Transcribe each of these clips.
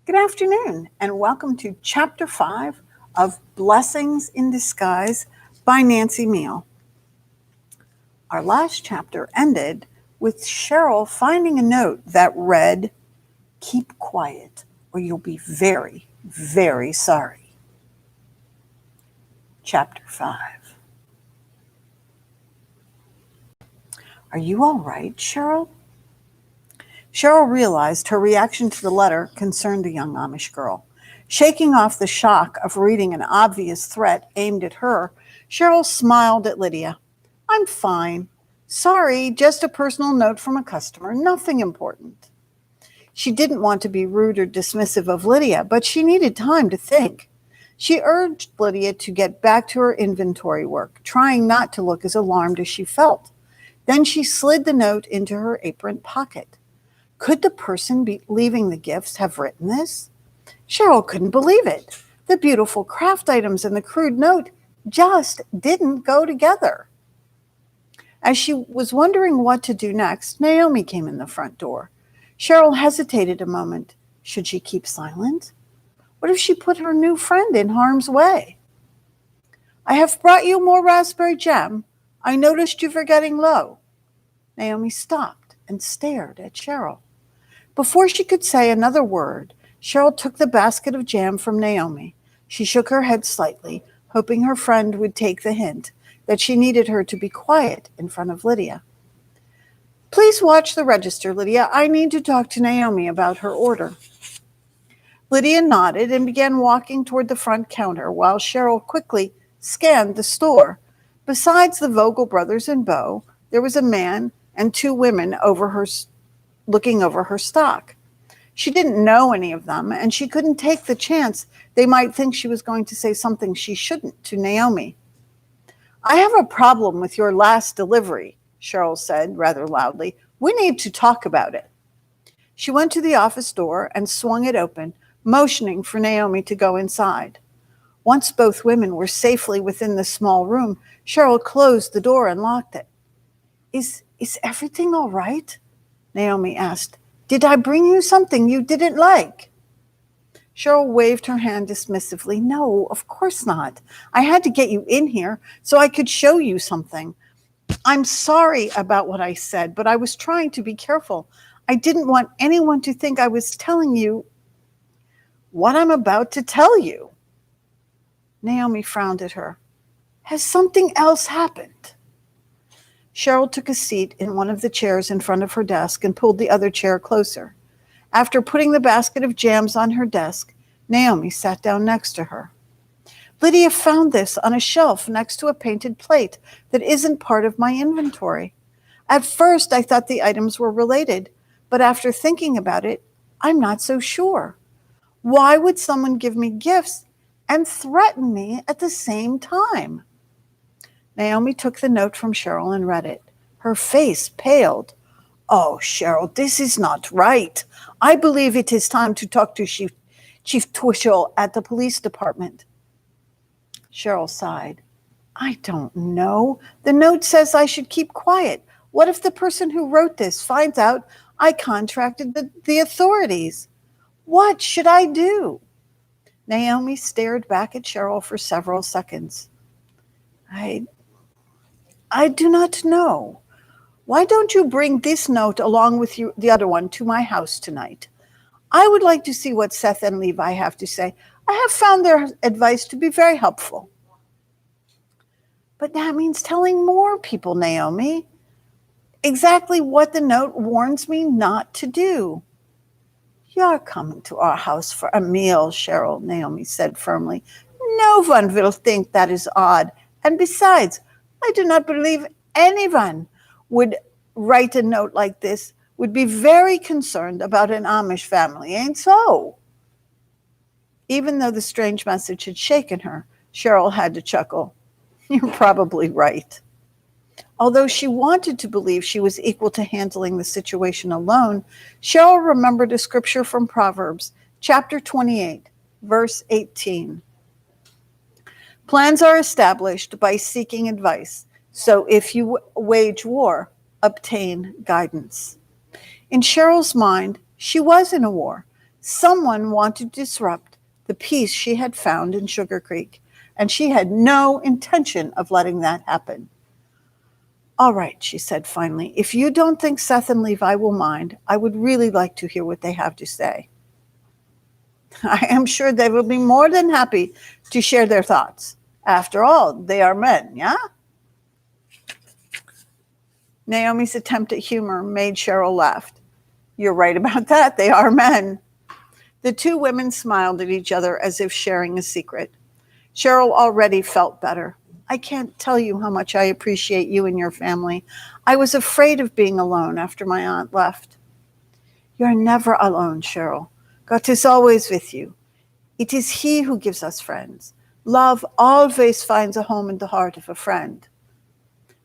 Good afternoon, and welcome to Chapter 5 of Blessings in Disguise by Nancy Meal. Our last chapter ended with Cheryl finding a note that read, "Keep quiet, or you'll be very, very sorry." Chapter 5. Are you all right, Cheryl? Cheryl realized her reaction to the letter concerned the young Amish girl. Shaking off the shock of reading an obvious threat aimed at her, Cheryl smiled at Lydia. "I'm fine. Sorry, just a personal note from a customer. Nothing important." She didn't want to be rude or dismissive of Lydia, but she needed time to think. She urged Lydia to get back to her inventory work, trying not to look as alarmed as she felt. Then she slid the note into her apron pocket. Could the person leaving the gifts have written this? Cheryl couldn't believe it. The beautiful craft items and the crude note just didn't go together. As she was wondering what to do next, Naomi came in the front door. Cheryl hesitated a moment. Should she keep silent? What if she put her new friend in harm's way? "I have brought you more raspberry jam. I noticed you were getting low." Naomi stopped and stared at Cheryl. Before she could say another word, Cheryl took the basket of jam from Naomi. She shook her head slightly, hoping her friend would take the hint that she needed her to be quiet in front of Lydia. "Please watch the register, Lydia. I need to talk to Naomi about her order." Lydia nodded and began walking toward the front counter while Cheryl quickly scanned the store. Besides the Vogel brothers and Beau, there was a man and two women looking over her stock. She didn't know any of them, and she couldn't take the chance they might think she was going to say something she shouldn't to Naomi. "I have a problem with your last delivery," Cheryl said rather loudly. "We need to talk about it." She went to the office door and swung it open, motioning for Naomi to go inside. Once both women were safely within the small room, Cheryl closed the door and locked it. Is everything all right?" Naomi asked. "Did I bring you something you didn't like?" Cheryl waved her hand dismissively. "No, of course not. I had to get you in here so I could show you something. I'm sorry about what I said, but I was trying to be careful. I didn't want anyone to think I was telling you what I'm about to tell you." Naomi frowned at her. "Has something else happened?" Cheryl took a seat in one of the chairs in front of her desk and pulled the other chair closer. After putting the basket of jams on her desk, Naomi sat down next to her. "Lydia found this on a shelf next to a painted plate that isn't part of my inventory. At first, I thought the items were related, but after thinking about it, I'm not so sure. Why would someone give me gifts and threaten me at the same time?" Naomi took the note from Cheryl and read it. Her face paled. "Oh, Cheryl, this is not right. I believe it is time to talk to Chief Twitchell at the police department." Cheryl sighed. "I don't know. The note says I should keep quiet. What if the person who wrote this finds out I contracted the authorities? What should I do?" Naomi stared back at Cheryl for several seconds. I do not know. Why don't you bring this note along with the other one to my house tonight? I would like to see what Seth and Levi have to say. I have found their advice to be very helpful." "But that means telling more people, Naomi. Exactly what the note warns me not to do." "You're coming to our house for a meal, Cheryl," Naomi said firmly. "No one will think that is odd. And besides, I do not believe anyone would write a note like this, would be very concerned about an Amish family, ain't so?" Even though the strange message had shaken her, Cheryl had to chuckle. "You're probably right." Although she wanted to believe she was equal to handling the situation alone, Cheryl remembered a scripture from Proverbs, chapter 28, verse 18. "Plans are established by seeking advice, so if you wage war, obtain guidance." In Cheryl's mind, she was in a war. Someone wanted to disrupt the peace she had found in Sugar Creek, and she had no intention of letting that happen. All right, she said finally, if you don't think Seth and Levi will mind, I would really like to hear what they have to say. I am sure they will be more than happy to share their thoughts. After all, they are men, yeah? Naomi's attempt at humor made Cheryl laugh. You're right about that. They are men. The two women smiled at each other as if sharing a secret. Cheryl already felt better. I can't tell you how much I appreciate you and your family. I was afraid of being alone after my aunt left. You're never alone, Cheryl. God is always with you. It is He who gives us friends. Love always finds a home in the heart of a friend.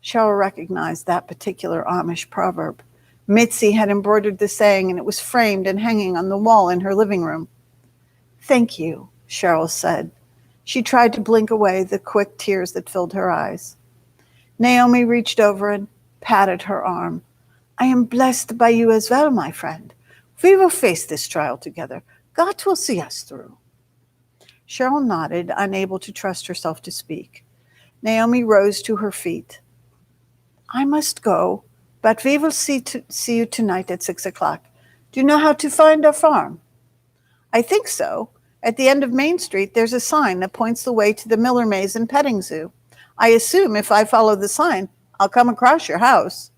Cheryl recognized that particular Amish proverb. Mitzi had embroidered the saying, and it was framed and hanging on the wall in her living room. Thank you, Cheryl said. She tried to blink away the quick tears that filled her eyes. Naomi reached over and patted her arm. I am blessed by you as well, my friend. We will face this trial together. God will see us through. Cheryl nodded, unable to trust herself to speak. Naomi rose to her feet. I must go, but we will see you tonight at 6 o'clock. Do you know how to find our farm? I think so. At the end of Main Street, there's a sign that points the way to the Miller Maze and Petting Zoo. I assume if I follow the sign, I'll come across your house.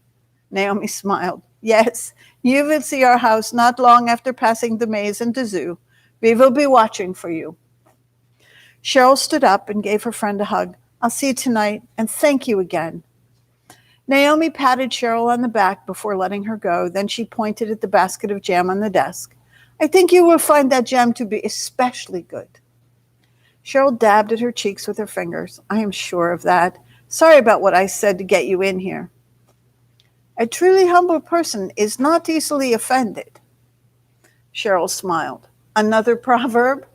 Naomi smiled. Yes, you will see our house not long after passing the maze and the zoo. We will be watching for you. Cheryl stood up and gave her friend a hug. I'll see you tonight, and thank you again. Naomi patted Cheryl on the back before letting her go. Then she pointed at the basket of jam on the desk. I think you will find that jam to be especially good. Cheryl dabbed at her cheeks with her fingers. I am sure of that. Sorry about what I said to get you in here. A truly humble person is not easily offended. Cheryl smiled. Another proverb?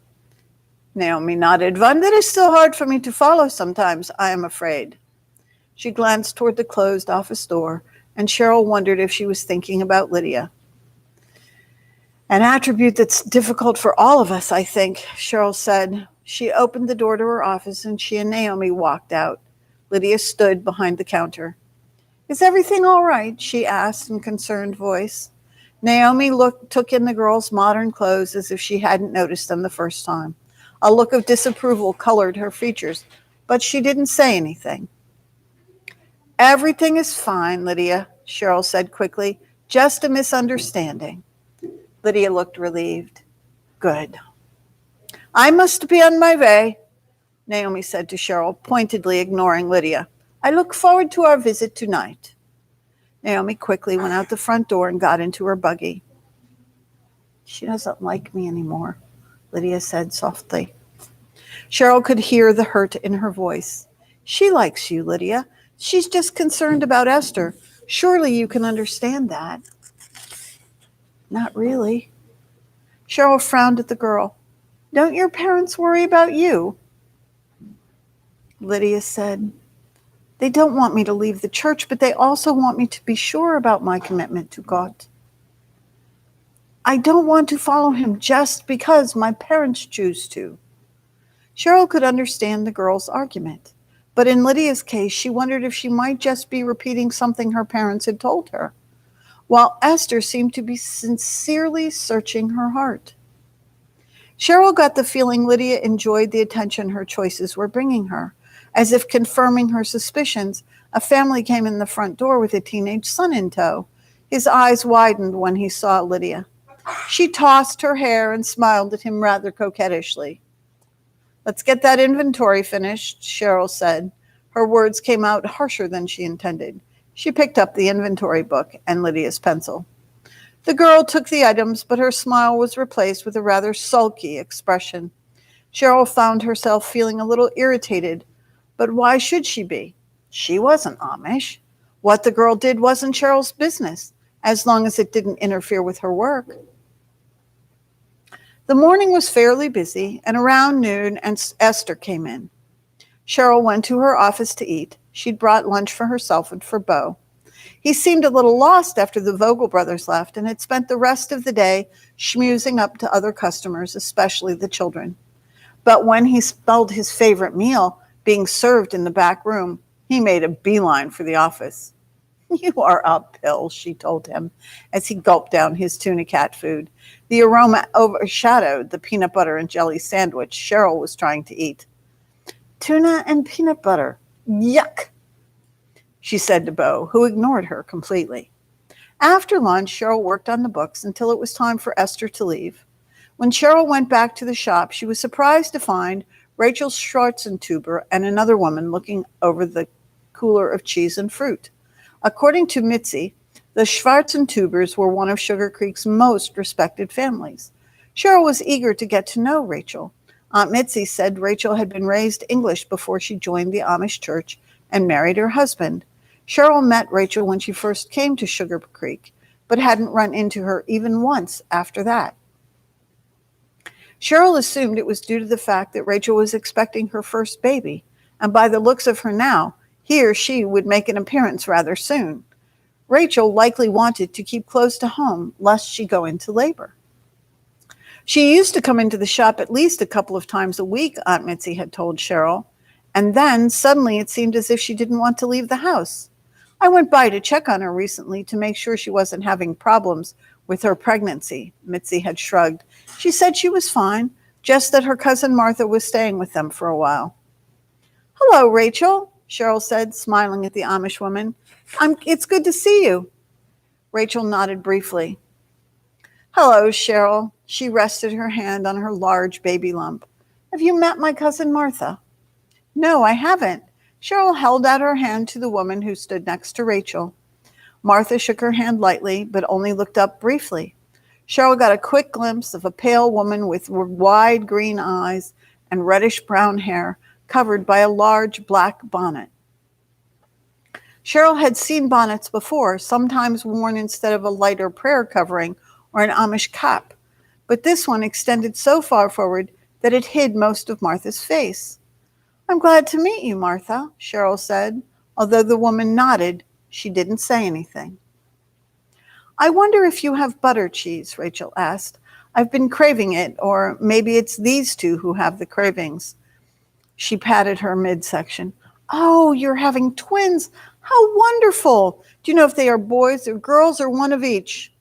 Naomi nodded. One that is still hard for me to follow sometimes, I am afraid. She glanced toward the closed office door, and Cheryl wondered if she was thinking about Lydia. An attribute that's difficult for all of us, I think, Cheryl said. She opened the door to her office, and she and Naomi walked out. Lydia stood behind the counter. Is everything all right? She asked in a concerned voice. Naomi took in the girl's modern clothes as if she hadn't noticed them the first time. A look of disapproval colored her features, but she didn't say anything. Everything is fine, Lydia, Cheryl said quickly. Just a misunderstanding. Lydia looked relieved. Good. I must be on my way, Naomi said to Cheryl, pointedly ignoring Lydia. I look forward to our visit tonight. Naomi quickly went out the front door and got into her buggy. She doesn't like me anymore, Lydia said softly. Cheryl could hear the hurt in her voice. She likes you, Lydia. She's just concerned about Esther. Surely you can understand that. Not really. Cheryl frowned at the girl. Don't your parents worry about you? Lydia said, they don't want me to leave the church, but they also want me to be sure about my commitment to God. I don't want to follow him just because my parents choose to. Cheryl could understand the girl's argument, but in Lydia's case, she wondered if she might just be repeating something her parents had told her, while Esther seemed to be sincerely searching her heart. Cheryl got the feeling Lydia enjoyed the attention her choices were bringing her. As if confirming her suspicions, a family came in the front door with a teenage son in tow. His eyes widened when he saw Lydia. She tossed her hair and smiled at him rather coquettishly. Let's get that inventory finished, Cheryl said. Her words came out harsher than she intended. She picked up the inventory book and Lydia's pencil. The girl took the items, but her smile was replaced with a rather sulky expression. Cheryl found herself feeling a little irritated. But why should she be? She wasn't Amish. What the girl did wasn't Cheryl's business, as long as it didn't interfere with her work. The morning was fairly busy, and around noon, Esther came in. Cheryl went to her office to eat. She'd brought lunch for herself and for Beau. He seemed a little lost after the Vogel brothers left and had spent the rest of the day schmoozing up to other customers, especially the children. But when he smelled his favorite meal being served in the back room, he made a beeline for the office. "You are a pill," she told him as he gulped down his tuna cat food. The aroma overshadowed the peanut butter and jelly sandwich Cheryl was trying to eat. "Tuna and peanut butter. Yuck," she said to Bo, who ignored her completely. After lunch, Cheryl worked on the books until it was time for Esther to leave. When Cheryl went back to the shop, she was surprised to find Rachel Schwarzentuber and another woman looking over the cooler of cheese and fruit. According to Mitzi, the Schwarzentubers were one of Sugar Creek's most respected families. Cheryl was eager to get to know Rachel. Aunt Mitzi said Rachel had been raised English before she joined the Amish church and married her husband. Cheryl met Rachel when she first came to Sugar Creek, but hadn't run into her even once after that. Cheryl assumed it was due to the fact that Rachel was expecting her first baby, and by the looks of her now, he or she would make an appearance rather soon. Rachel likely wanted to keep close to home, lest she go into labor. She used to come into the shop at least a couple of times a week, Aunt Mitzi had told Cheryl, and then suddenly it seemed as if she didn't want to leave the house. "I went by to check on her recently to make sure she wasn't having problems with her pregnancy," Mitzi had shrugged. "She said she was fine, just that her cousin Martha was staying with them for a while." "Hello, Rachel," Cheryl said, smiling at the Amish woman. It's good to see you." Rachel nodded briefly. "Hello, Cheryl." She rested her hand on her large baby lump. "Have you met my cousin Martha?" "No, I haven't." Cheryl held out her hand to the woman who stood next to Rachel. Martha shook her hand lightly, but only looked up briefly. Cheryl got a quick glimpse of a pale woman with wide green eyes and reddish-brown hair, covered by a large black bonnet. Cheryl had seen bonnets before, sometimes worn instead of a lighter prayer covering or an Amish cap, but this one extended so far forward that it hid most of Martha's face. "I'm glad to meet you, Martha," Cheryl said. Although the woman nodded, she didn't say anything. "I wonder if you have butter cheese," Rachel asked. "I've been craving it, or maybe it's these two who have the cravings." She patted her midsection. "Oh, you're having twins. How wonderful. Do you know if they are boys or girls or one of each?"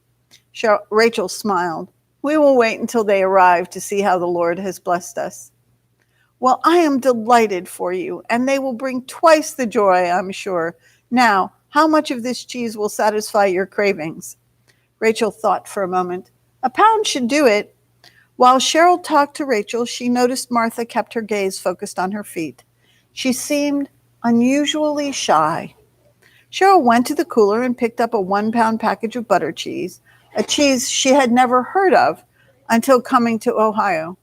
Rachel smiled. "We will wait until they arrive to see how the Lord has blessed us." "Well, I am delighted for you, and they will bring twice the joy, I'm sure. Now, how much of this cheese will satisfy your cravings?" Rachel thought for a moment. "A pound should do it." While Cheryl talked to Rachel, she noticed Martha kept her gaze focused on her feet. She seemed unusually shy. Cheryl went to the cooler and picked up a 1-pound package of butter cheese, a cheese she had never heard of until coming to Ohio.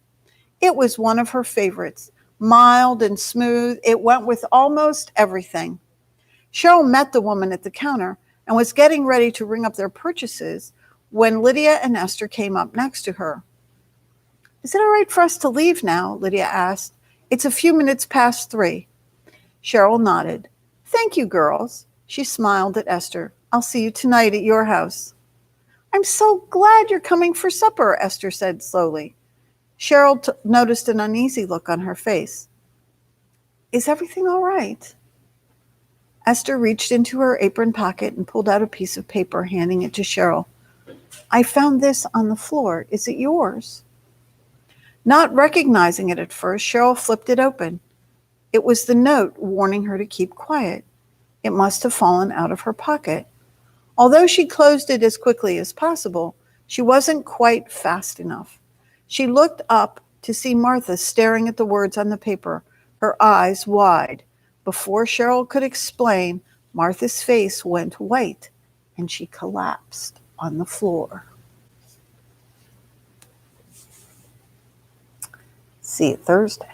It was one of her favorites. Mild and smooth, it went with almost everything. Cheryl met the woman at the counter and was getting ready to ring up their purchases when Lydia and Esther came up next to her. "Is it all right for us to leave now?" Lydia asked. "It's a few minutes past 3. Cheryl nodded. "Thank you, girls." She smiled at Esther. "I'll see you tonight at your house." "I'm so glad you're coming for supper," Esther said slowly. Cheryl noticed an uneasy look on her face. "Is everything all right?" Esther reached into her apron pocket and pulled out a piece of paper, handing it to Cheryl. "I found this on the floor. Is it yours?" Not recognizing it at first, Cheryl flipped it open. It was the note warning her to keep quiet. It must have fallen out of her pocket. Although she closed it as quickly as possible, she wasn't quite fast enough. She looked up to see Martha staring at the words on the paper, her eyes wide. Before Cheryl could explain, Martha's face went white and she collapsed on the floor. See you Thursday.